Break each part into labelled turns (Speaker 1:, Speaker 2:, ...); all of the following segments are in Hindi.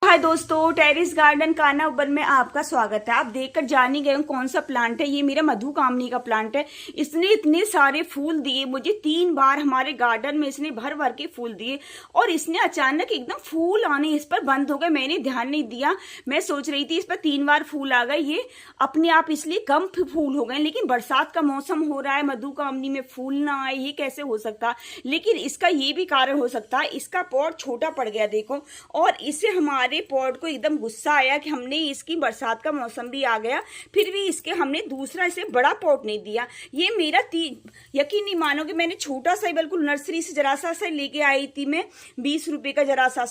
Speaker 1: हाय दोस्तों, टेरिस गार्डन कान्हा उबन में आपका स्वागत है। आप देखकर जान ही गए हो कौन सा प्लांट है। ये मेरा मधुकामनी का प्लांट है। इसने इतने सारे फूल दिए मुझे, 3 बार हमारे गार्डन में इसने भर भर के फूल दिए और इसने अचानक एकदम फूल आने इस पर बंद हो गए। मैंने ध्यान नहीं दिया, मैं सोच रही थी इस पर 3 बार फूल आ गए, ये अपने आप इसलिए कम फूल हो गए। लेकिन बरसात का मौसम हो रहा है, मधुकामनी में फूल ना आए ये कैसे हो सकता। लेकिन इसका ये भी कारण हो सकता है, इसका पॉट छोटा पड़ गया देखो, और इससे हमारे पॉट को एकदम गुस्सा आया कि हमने इसकी, बरसात का मौसम भी आ गया फिर भी इसके हमने दूसरा इसे बड़ा पॉट नहीं दिया। ये मेरा यकीन नहीं मानोगे, मैंने छोटा सा बिल्कुल नर्सरी से जरा सा लेके आई थी मैं, 20 रुपए का जरा सा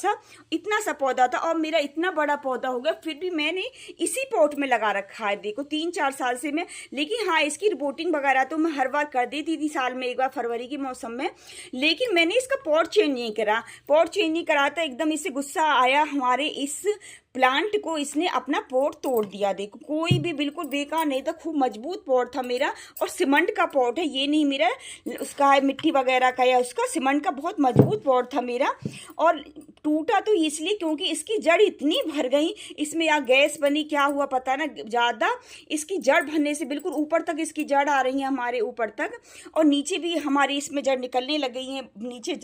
Speaker 1: इतना सा पौधा था और मेरा इतना बड़ा पौधा हो गया। फिर भी मैंने इसी पॉट में लगा रखा है देखो 3-4 साल से मैं। लेकिन हाँ, इसकी रिपोर्टिंग वगैरह तो मैं हर बार कर देती थी साल में एक बार, फरवरी के मौसम में। लेकिन मैंने इसका पॉट चेंज नहीं करा, पॉट चेंज नहीं करा था। एकदम इससे गुस्सा आया हमारे इस प्लांट को, इसने अपना पॉट तोड़ दिया देखो। कोई भी बिल्कुल बेकार नहीं था, खूब मजबूत पॉट था मेरा, और सीमेंट का पॉट है ये, नहीं मेरा उसका है मिट्टी वगैरह का या उसका, सीमेंट का बहुत मजबूत पॉट था मेरा। और टूटा तो इसलिए क्योंकि इसकी जड़ इतनी भर गई, इसमें या गैस बनी क्या हुआ पता ना, ज़्यादा इसकी जड़ भरने से बिल्कुल ऊपर तक इसकी जड़ आ रही है हमारे ऊपर तक, और नीचे भी हमारी इसमें जड़ निकलने लग गई है। नीचे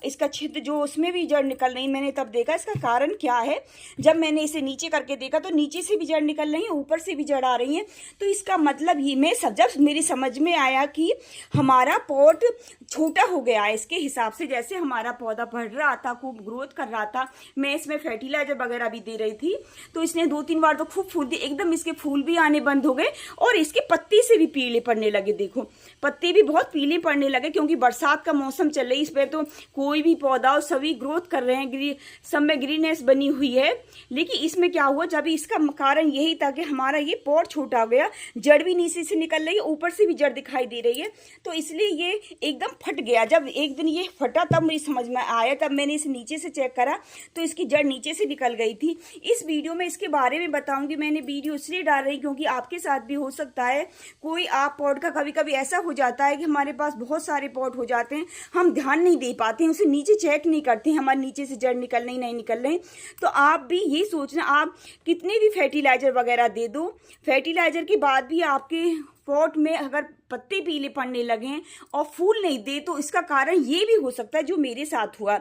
Speaker 1: इसका छिद्र जो, उसमें भी जड़ निकल रही। मैंने तब देखा इसका कारण क्या है, जब मैंने इसे नीचे करके देखा तो नीचे से भी जड़ निकल रही है, ऊपर से भी जड़ आ रही है। तो इसका मतलब ये, मैं जब मेरी समझ में आया कि हमारा पॉट छोटा हो गया है इसके हिसाब से, जैसे हमारा पौधा बढ़ रहा था, खूब ग्रोथ कर रहा था, मैं इसमें फर्टिलाइजर वगैरह भी दे रही थी, तो इसने 2-3 बार तो खूब फूल दिए, एकदम इसके फूल भी आने बंद हो गए और इसके पत्ती से भी पीले पड़ने लगे। देखो पत्ते भी बहुत पीले पड़ने लगे, क्योंकि बरसात का मौसम चल रही है। इस पर तो कोई भी पौधा और सभी ग्रोथ कर रहे हैं, सब में ग्रीनेस बनी हुई है। लेकिन इसमें क्या हुआ, जब इसका कारण यही था कि हमारा ये पॉट छोटा हो गया, जड़ भी नीचे से निकल रही है, ऊपर से भी जड़ दिखाई दे रही है, तो इसलिए ये एकदम फट गया। जब एक दिन ये फटा तब मुझे समझ में आया, तब मैंने इसे नीचे से चेक करा तो इसकी जड़ नीचे से निकल गई थी। इस वीडियो में इसके बारे में बताऊंगी। मैंने वीडियो इसलिए डाल रही क्योंकि आपके साथ भी हो सकता है कोई, आप पॉट का कभी कभी ऐसा हो जाता है कि हमारे पास बहुत सारे पॉट हो जाते हैं, हम ध्यान नहीं दे पाते हैं, उसे नीचे चेक नहीं करते हैं हमारे नीचे से जड़ निकल रही नहीं निकल रही। तो आप भी ये सोचना, आप कितने भी फर्टिलाइजर वगैरह दे दो, फर्टिलाइजर के बाद भी आपके पॉट में अगर पत्ते पीले पड़ने लगे और फूल नहीं दे, तो इसका कारण ये भी हो सकता है जो मेरे साथ हुआ।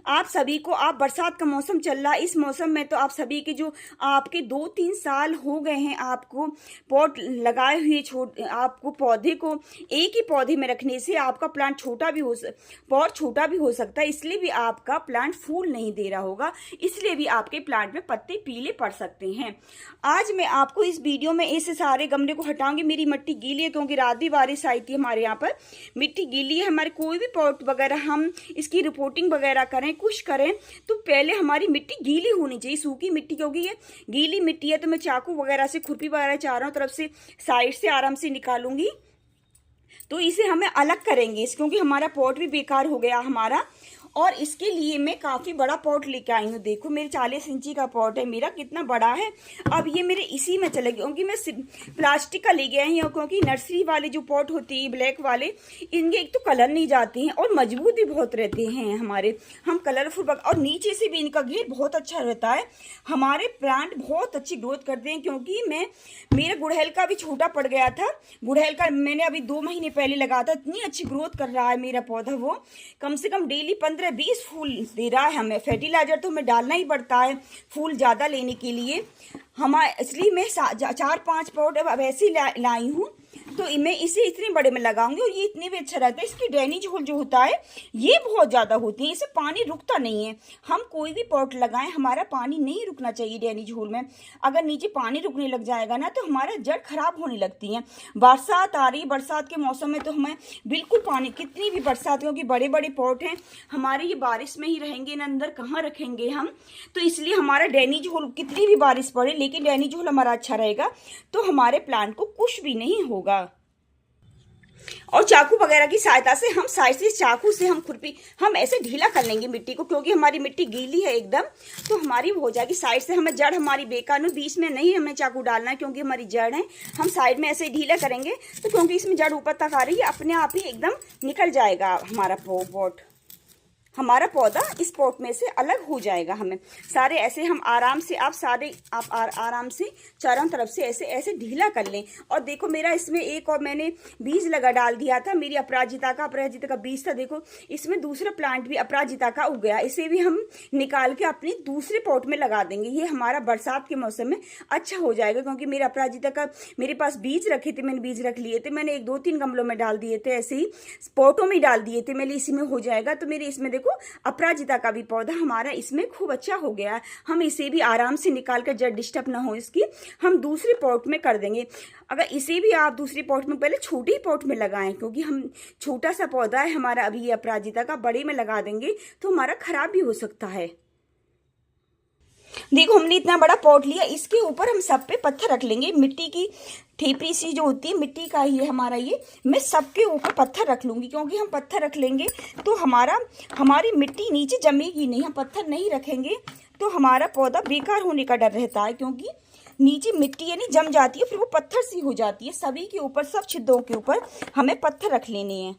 Speaker 1: आप सभी को, आप बरसात का मौसम चल रहा है, इस मौसम में तो आप सभी के जो आपके 2-3 साल हो गए हैं आपको पॉट लगाए हुए, आपको पौधे को एक ही पौधे में रखने से आपका प्लांट छोटा भी हो, पॉट छोटा भी हो सकता है, इसलिए भी आपका प्लांट फूल नहीं दे रहा होगा, इसलिए भी आपके प्लांट में पत्ते पीले पड़ सकते हैं। आज मैं आपको इस वीडियो में इस सारे गमले को हटाऊंगी। मेरी मिट्टी गीली है क्योंकि रात भी बारिश आई थी, हमारे यहाँ पर मिट्टी गीली है। हमारे कोई भी पॉट वगैरह हम इसकी रिपोर्टिंग वगैरह करें, कुछ करें, तो पहले हमारी मिट्टी गीली होनी चाहिए। सूखी मिट्टी, क्योंकि ये गीली मिट्टी है तो मैं चाकू वगैरह से, खुरपी वगैरह चारों तरफ से साइड से आराम से निकालूंगी, तो इसे हमें अलग करेंगे क्योंकि हमारा पॉट भी बेकार हो गया हमारा। और इसके लिए मैं काफ़ी बड़ा पॉट लेके आई हूँ। देखो मेरे 40 इंची का पॉट है, मेरा कितना बड़ा है। अब ये मेरे इसी में चले गए, क्योंकि मैं प्लास्टिक का ले गया हूँ, क्योंकि नर्सरी वाले जो पॉट होते हैं ब्लैक वाले, इनके एक तो कलर नहीं जाते हैं और मजबूत भी बहुत रहते हैं हमारे, हम कलरफुल, और नीचे से भी इनका घेर बहुत अच्छा रहता है। हमारे प्लांट बहुत अच्छी ग्रोथ करते हैं, क्योंकि मेरा गुड़हल का भी छोटा पड़ गया था। गुड़हल का मैंने अभी 2 महीने पहले लगाया था, इतनी अच्छी ग्रोथ कर रहा है मेरा पौधा। वो कम से कम डेली 15-20 फूल दे रहा है हमें। फर्टिलाइजर तो हमें डालना ही पड़ता है फूल ज़्यादा लेने के लिए हमारे, इसलिए मैं 4-5 पॉट अब ऐसे लाई हूँ, तो मैं इसे इतने बड़े में लगाऊंगी और ये इतने भी अच्छा रहता है। इसकी ड्रेनेज होल जो होता है ये बहुत ज़्यादा होती है, इससे पानी रुकता नहीं है। हम कोई भी पॉट लगाएं, हमारा पानी नहीं रुकना चाहिए ड्रेनेज होल में। अगर नीचे पानी रुकने लग जाएगा ना, तो हमारा जड़ खराब होने लगती है। बरसात आ रही है, बरसात के मौसम में तो हमें बिल्कुल पानी, कितनी भी बरसात, क्योंकि बड़े बड़े पॉट हैं हमारे, ये बारिश में ही रहेंगे ना, अंदर कहाँ रखेंगे हम, तो इसलिए हमारा ड्रेनेज होल, कितनी भी बारिश पड़े लेकिन ड्रेनेज होल हमारा अच्छा रहेगा, तो हमारे प्लांट को कुछ भी नहीं होगा। और चाकू वगैरह की सहायता से हम साइड से, चाकू से हम खुरपी, हम ऐसे ढीला कर लेंगे मिट्टी को, क्योंकि हमारी मिट्टी गीली है एकदम, तो हमारी हो जाएगी। साइड से हमें जड़ हमारी बेकार में, बीच में नहीं हमें चाकू डालना है, क्योंकि हमारी जड़ है। हम साइड में ऐसे ढीला करेंगे तो, क्योंकि इसमें जड़ ऊपर तक आ रही है, अपने आप ही एकदम निकल जाएगा हमारा पॉट। हमारा पौधा इस पॉट में से अलग हो जाएगा। हमें सारे ऐसे हम आराम से आप आराम से चारों तरफ से ऐसे ऐसे ढीला कर लें। और देखो मेरा इसमें एक और मैंने बीज डाल दिया था, मेरी अपराजिता का बीज था। देखो इसमें दूसरा प्लांट भी अपराजिता का उग गया, इसे भी हम निकाल के अपने दूसरे पॉट में लगा देंगे। ये हमारा बरसात के मौसम में अच्छा हो जाएगा, क्योंकि मेरा अपराजिता का मेरे पास बीज रखे थे, मैंने बीज रख लिए थे, मैंने 1-2-3 गमलों में डाल दिए थे, ऐसे ही पॉटों में डाल दिए थे, मेरे इसी में हो जाएगा। तो मेरे इसमें देखो अपराजिता का भी पौधा हमारा इसमें खूब अच्छा हो गया। हम इसे भी आराम से निकाल कर, जड़ डिस्टर्ब ना हो इसकी, हम दूसरे पॉट में कर देंगे। अगर इसे भी आप दूसरे पॉट में, पहले छोटे ही पॉट में लगाएं, क्योंकि हम छोटा सा पौधा है हमारा अभी ये अपराजिता का, बड़े में लगा देंगे तो हमारा खराब भी हो सकता है। देखो हमने इतना बड़ा पॉट लिया, इसके ऊपर हम सब पे पत्थर रख लेंगे। मिट्टी की ठेपरी सी जो होती है, मिट्टी का ही है हमारा ये, मैं सबके ऊपर पत्थर रख लूंगी, क्योंकि हम पत्थर रख लेंगे तो हमारी मिट्टी नीचे जमेगी नहीं। हम पत्थर नहीं रखेंगे तो हमारा पौधा बेकार होने का डर रहता है, क्योंकि नीचे मिट्टी यानी जम जाती है, फिर वो पत्थर सी हो जाती है। सभी के ऊपर, सब छिद्रों के ऊपर हमें पत्थर रख लेने हैं।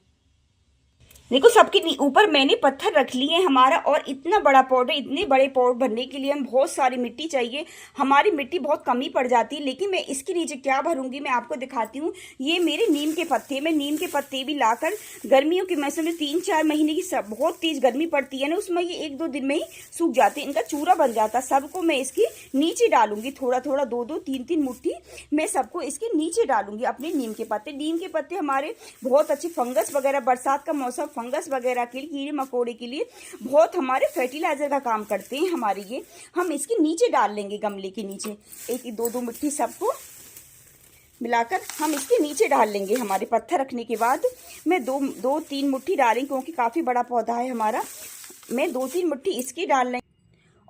Speaker 1: देखो सबके ऊपर मैंने पत्थर रख लिए हमारा। और इतना बड़ा पॉट है, इतने बड़े पॉट भरने के लिए हम बहुत सारी मिट्टी चाहिए। हमारी मिट्टी बहुत कमी पड़ जाती है, लेकिन मैं इसके नीचे क्या भरूंगी मैं आपको दिखाती हूँ। ये मेरे नीम के पत्ते, मैं नीम के पत्ते भी लाकर गर्मियों के मौसम में 3-4 महीने की बहुत तेज गर्मी पड़ती है ना, उसमें ये 1-2 दिन में ही सूख जाते हैं, इनका चूरा बन जाता है। सबको मैं इसके नीचे डालूंगी, थोड़ा थोड़ा 2-2, 3-3 मुट्ठी मैं सबको इसके नीचे डालूंगी, अपने नीम के पत्ते। नीम के पत्ते हमारे बहुत अच्छे फंगस वगैरह, बरसात का मौसम फंगस वगैरह के लिए, कीड़े मकोड़े के लिए बहुत हमारे फर्टिलाइजर का काम करते हैं हमारे ये। हम इसके नीचे डाल लेंगे, गमले के नीचे 1-2 मुट्ठी सबको मिलाकर हम इसके नीचे डाल लेंगे। हमारे पत्थर रखने के बाद मैं 2-3 मुट्ठी डालेंगे, क्योंकि काफ़ी बड़ा पौधा है हमारा। मैं 2-3 मुट्ठी इसकी डाल लेंगे।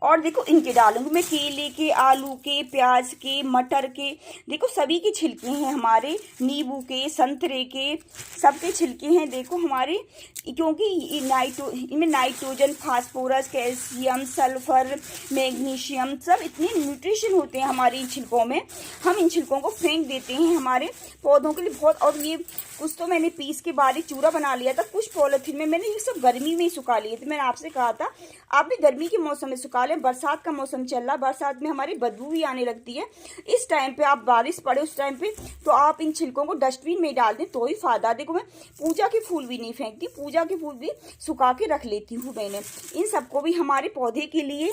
Speaker 1: और देखो इनके डालूंगी मैं केले के, आलू के, प्याज के, मटर के, देखो सभी के छिलके हैं हमारे, नींबू के, संतरे के, सबके छिलके हैं देखो हमारे। क्योंकि इनमें nitrogen, phosphorus, calcium, sulphur, magnesium, सब इतने न्यूट्रिशन होते हैं हमारे इन छिलकों में। हम इन छिलकों को फेंक देते हैं हमारे पौधों के लिए बहुत। और ये कुछ तो मैंने पीस के बारीक चूरा बना लिया था, कुछ पॉलीथीन में मैंने ये सब गर्मी में ही सुखा लिए थे। मैंने आपसे कहा था आप भी गर्मी के मौसम में सुखा लें, बरसात का मौसम चल रहा, बरसात में हमारी बदबू भी आने लगती है। इस टाइम पे आप, बारिश पड़े उस टाइम पे, तो आप इन छिलकों को डस्टबिन में डाल दें तो ही फायदा। देखो मैं पूजा के फूल भी नहीं फेंकती, पूजा के फूल भी सुखा के रख लेती हूँ मैंने। इन सबको भी हमारे पौधे के लिए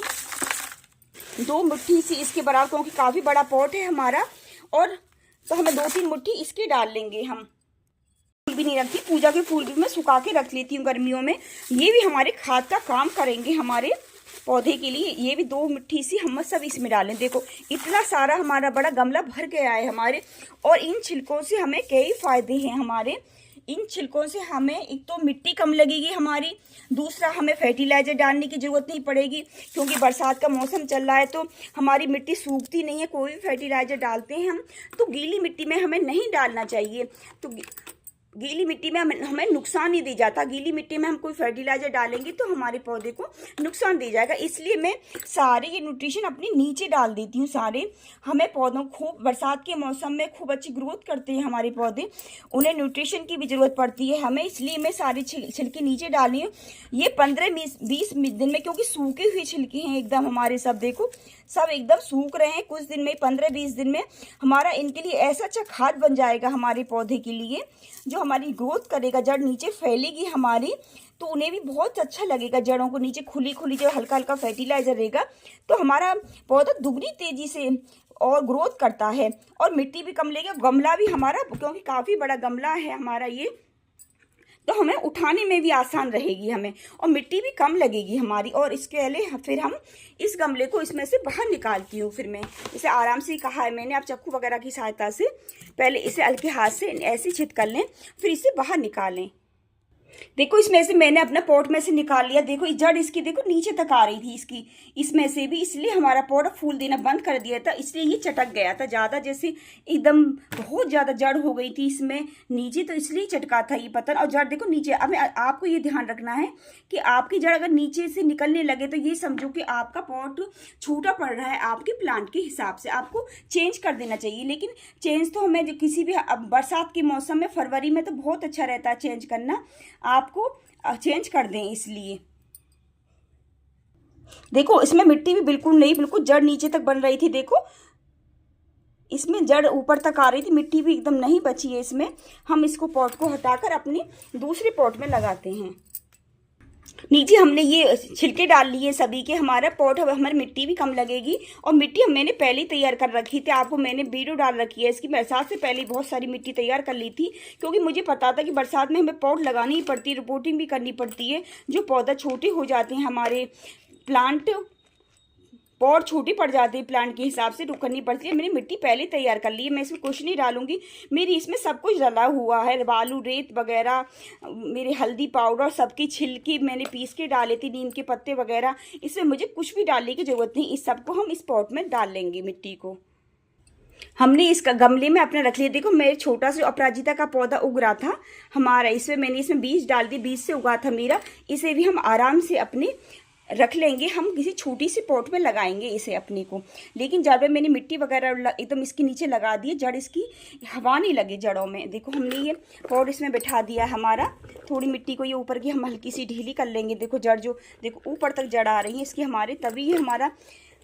Speaker 1: 2 मुट्ठी सी इसके बराबर, क्योंकि काफी बड़ा पॉट है हमारा, और तो हमें 2-3 मुट्ठी इसके डाल लेंगे। हम फूल भी नहीं रखती, पूजा के फूल भी मैं सुखा के रख लेती हूँ गर्मियों में। ये भी हमारे खाद का काम करेंगे हमारे पौधे के लिए। ये भी 2 मुट्ठी सी हम सब इसमें डालें। देखो इतना सारा हमारा बड़ा गमला भर गया है हमारे। और इन छिलकों से हमें कई फायदे हैं हमारे। इन छिलकों से हमें एक तो मिट्टी कम लगेगी हमारी, दूसरा हमें फर्टिलाइजर डालने की ज़रूरत नहीं पड़ेगी, क्योंकि बरसात का मौसम चल रहा है तो हमारी मिट्टी सूखती नहीं है। कोई भी फर्टिलाइजर डालते हैं हम तो गीली मिट्टी में हमें नहीं डालना चाहिए। तो गीली मिट्टी में हमें नुकसान नहीं दे जाता। गीली मिट्टी में हम कोई फर्टिलाइजर डालेंगे तो हमारे पौधे को नुकसान दे जाएगा। इसलिए मैं सारे ये न्यूट्रिशन अपने नीचे डाल देती हूँ सारे। हमें पौधों खूब बरसात के मौसम में खूब अच्छी ग्रोथ करते हैं हमारे पौधे, उन्हें न्यूट्रिशन की भी ज़रूरत पड़ती है हमें, इसलिए मैं सारे छिलके नीचे डाल रही हूँ। ये 15-20 दिन में, क्योंकि सूखे हुए छिलके हैं एकदम हमारे, सब देखो सब एकदम सूख रहे हैं। कुछ दिन में, 15-20 दिन में हमारा इनके लिए ऐसा अच्छा खाद बन जाएगा हमारे पौधे के लिए, जो हमारी ग्रोथ करेगा, जड़ नीचे फैलेगी हमारी, तो उन्हें भी बहुत अच्छा लगेगा। जड़ों को नीचे खुली खुली जो हल्का हल्का फर्टिलाइजर रहेगा तो हमारा पौधा दुगनी तेजी से और ग्रोथ करता है। और मिट्टी भी कम लेगा। गमला भी हमारा, क्योंकि काफ़ी बड़ा गमला है हमारा ये, तो हमें उठाने में भी आसान रहेगी हमें, और मिट्टी भी कम लगेगी हमारी। और इसके लिए फिर हम इस गमले को इसमें से बाहर निकालती हूँ। फिर मैं इसे आराम से, कहा है मैंने, आप चाकू वगैरह की सहायता से पहले इसे हल्के हाथ से ऐसे छिद कर लें, फिर इसे बाहर निकालें। देखो इसमें से मैंने अपना पॉट में से निकाल लिया। देखो जड़ इसकी देखो नीचे तक आ रही थी इसकी, इसमें से भी, इसलिए हमारा पौधा फूल देना बंद कर दिया था, इसलिए ये चटक गया था ज़्यादा, जैसे एकदम बहुत ज़्यादा जड़ हो गई थी इसमें नीचे, तो इसलिए चटका था ये पत्थर। और जड़ देखो नीचे। अब आपको ये ध्यान रखना है कि आपकी जड़ अगर नीचे से निकलने लगे तो ये समझो कि आपका पॉट छोटा पड़ रहा है आपके प्लांट के हिसाब से, आपको चेंज कर देना चाहिए। लेकिन चेंज तो हमें जो किसी भी, अब बरसात के मौसम में फरवरी में तो बहुत अच्छा रहता है चेंज करना, आपको चेंज कर दें इसलिए। देखो इसमें मिट्टी भी बिल्कुल नहीं, बिल्कुल जड़ नीचे तक बन रही थी। देखो इसमें जड़ ऊपर तक आ रही थी, मिट्टी भी एकदम नहीं बची है इसमें। हम इसको पॉट को हटाकर अपने दूसरे पॉट में लगाते हैं। नीचे हमने ये छिलके डाल लिए सभी के, हमारा पॉट हमारी मिट्टी भी कम लगेगी। और मिट्टी मैंने पहले ही तैयार कर रखी थी, आपको मैंने वीडियो डाल रखी है इसकी। बरसात से पहले बहुत सारी मिट्टी तैयार कर ली थी, क्योंकि मुझे पता था कि बरसात में हमें पॉट लगानी ही पड़ती है, रिपोर्टिंग भी करनी पड़ती है। जो पौधा छोटे हो जाते हैं हमारे प्लांट, पॉट छोटी पड़ जाती है प्लांट के हिसाब से, तो करनी पड़ती है। मैंने मिट्टी पहले तैयार कर ली है, मैं इसमें कुछ नहीं डालूंगी। मेरी इसमें सब कुछ डला हुआ है, बालू रेत वगैरह, मेरे हल्दी पाउडर, सबकी छिलकी मैंने पीस के डाले थे, नीम के पत्ते वगैरह। इसमें मुझे कुछ भी डालने की ज़रूरत नहीं, इस सबको हम इस पॉट में डाल लेंगे। मिट्टी को हमने इसका गमले में अपने रख लिया। देखो मेरे छोटा सा अपराजिता का पौधा उग रहा था हमारा, इसमें मैंने इसमें बीज डाल दिए, बीज से उगा था मेरा। इसे भी हम आराम से अपने रख लेंगे, हम किसी छोटी सी पॉट में लगाएंगे इसे अपने को। लेकिन जड़ में मैंने मिट्टी वगैरह एकदम इसके नीचे लगा दी है, जड़ इसकी हवा नहीं लगे जड़ों में। देखो हमने ये पॉट इसमें बैठा दिया हमारा। थोड़ी मिट्टी को ये ऊपर की हम हल्की सी ढीली कर लेंगे। देखो जड़ जो देखो ऊपर तक जड़ आ रही है इसकी हमारे, तभी ये हमारा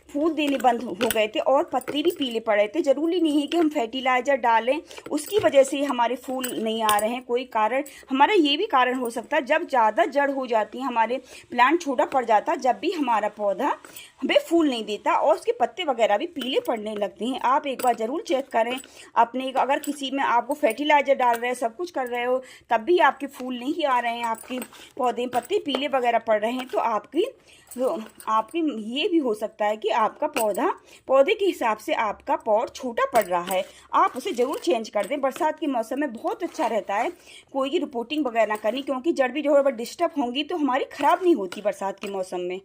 Speaker 1: फूल देने बंद हो गए थे और पत्ते भी पीले पड़े थे। जरूरी नहीं है कि हम फर्टिलाइजर डालें उसकी वजह से हमारे फूल नहीं आ रहे हैं, कोई कारण हमारा ये भी कारण हो सकता है। जब ज़्यादा जड़ हो जाती है, हमारे प्लांट छोटा पड़ जाता है, जब भी हमारा पौधा हमें फूल नहीं देता और उसके पत्ते वगैरह भी पीले पड़ने लगते हैं। आप एक बार ज़रूर चेक करें अपने, अगर किसी में आपको फर्टिलाइजर डाल रहे हैं, सब कुछ कर रहे हो, तब भी आपके फूल नहीं आ रहे हैं, आपके पौधे पत्ते पीले वगैरह पड़ रहे हैं, तो आपकी ये भी हो सकता है कि आपका पौधे के हिसाब से आपका पॉट छोटा पड़ रहा है। आप उसे ज़रूर चेंज कर दें। बरसात के मौसम में बहुत अच्छा रहता है कोई की रिपोर्टिंग वगैरह ना करनी, क्योंकि जड़ भी जो है डिस्टर्ब होंगी तो हमारी ख़राब नहीं होती बरसात के मौसम में।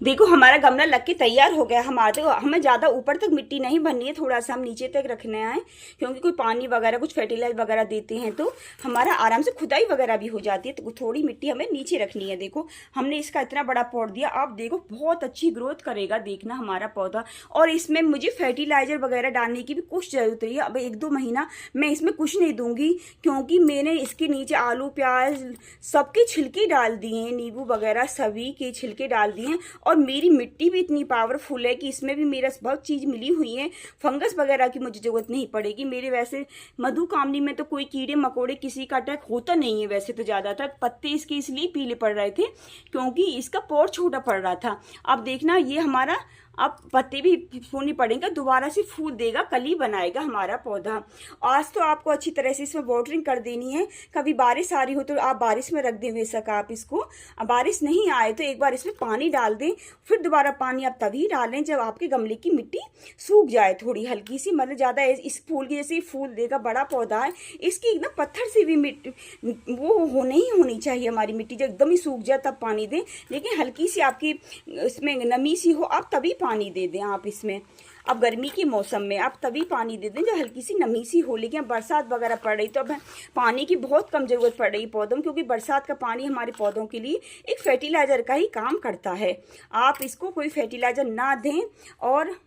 Speaker 1: देखो हमारा गमला लग के तैयार हो गया हमारा। तो हमें ज़्यादा ऊपर तक मिट्टी नहीं भरनी है, थोड़ा सा हम नीचे तक रखना है, क्योंकि कोई पानी वगैरह कुछ फर्टिलाइजर वगैरह देते हैं तो हमारा आराम से खुदाई वगैरह भी हो जाती है। तो थोड़ी मिट्टी हमें नीचे रखनी है। देखो हमने इसका इतना बड़ा पॉट दिया, आप देखो बहुत अच्छी ग्रोथ करेगा देखना हमारा पौधा। और इसमें मुझे फर्टिलाइजर वगैरह डालने की भी कुछ ज़रूरत नहीं है। अब 1-2 महीना मैं इसमें कुछ नहीं दूंगी, क्योंकि मैंने इसके नीचे आलू प्याज सबके छिलके डाल दिए हैं, नींबू वगैरह सभी के छिलके डाल दिए हैं। और मेरी मिट्टी भी इतनी पावरफुल है कि इसमें भी मेरा बहुत चीज़ मिली हुई है, फंगस वगैरह की मुझे ज़रूरत नहीं पड़ेगी। मेरे वैसे मधुकामनी में तो कोई कीड़े मकोड़े किसी का अटैक होता नहीं है वैसे तो। ज़्यादातर पत्ते इसके इसलिए पीले पड़ रहे थे क्योंकि इसका पॉट छोटा पड़ रहा था। अब देखना ये हमारा अब पत्ते भी फूल नहीं पड़ेंगे, दोबारा से फूल देगा, कली बनाएगा हमारा पौधा। आज तो आपको अच्छी तरह से इसमें वाटरिंग कर देनी है। कभी बारिश आ रही हो तो आप बारिश में रख दें बेशक आप इसको, अब बारिश नहीं आए तो एक बार इसमें पानी डाल दें, फिर दोबारा पानी आप तभी डालें जब आपके गमले की मिट्टी सूख जाए थोड़ी हल्की सी, मतलब ज़्यादा इस फूल की जैसे फूल देगा, बड़ा पौधा है, इसकी एकदम पत्थर से भी मिट्टी वो नहीं होनी चाहिए हमारी मिट्टी, जब एकदम ही सूख जाए तब पानी दें। लेकिन हल्की सी आपकी इसमें नमी सी हो आप तभी पानी दे दें आप इसमें। अब गर्मी के मौसम में आप तभी पानी दे दें जब हल्की सी नमी सी हो। लेकिन अब बरसात वगैरह पड़ रही तो अब पानी की बहुत कम ज़रूरत पड़ रही है पौधों, क्योंकि बरसात का पानी हमारे पौधों के लिए एक फर्टिलाइज़र का ही काम करता है। आप इसको कोई फर्टिलाइज़र ना दें और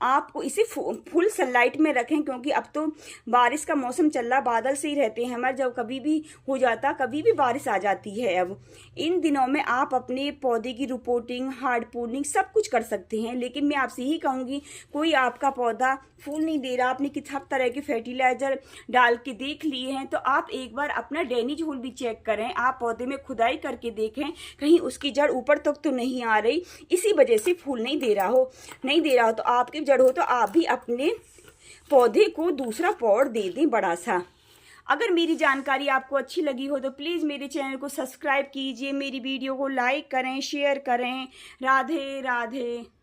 Speaker 1: आपको इसे फुल सनलाइट में रखें, क्योंकि अब तो बारिश का मौसम चल रहा, बादल से ही रहते हैं हमारे, जब कभी भी हो जाता कभी भी बारिश आ जाती है। अब इन दिनों में आप अपने पौधे की रिपोर्टिंग हार्ड पूर्निंग सब कुछ कर सकते हैं। लेकिन मैं आपसे यही कहूँगी, कोई आपका पौधा फूल नहीं दे रहा, आपने कितना तरह के फर्टिलाइज़र डाल के देख लिए हैं, तो आप एक बार अपना ड्रेनेज होल भी चेक करें, आप पौधे में खुदाई करके देखें कहीं उसकी जड़ ऊपर तक तो नहीं आ रही, इसी वजह से फूल नहीं दे रहा हो तो आपके जड़ हो तो आप भी अपने पौधे को दूसरा पॉट दे दें बड़ा सा। अगर मेरी जानकारी आपको अच्छी लगी हो तो प्लीज़ मेरे चैनल को सब्सक्राइब कीजिए, मेरी वीडियो को लाइक करें, शेयर करें। राधे राधे।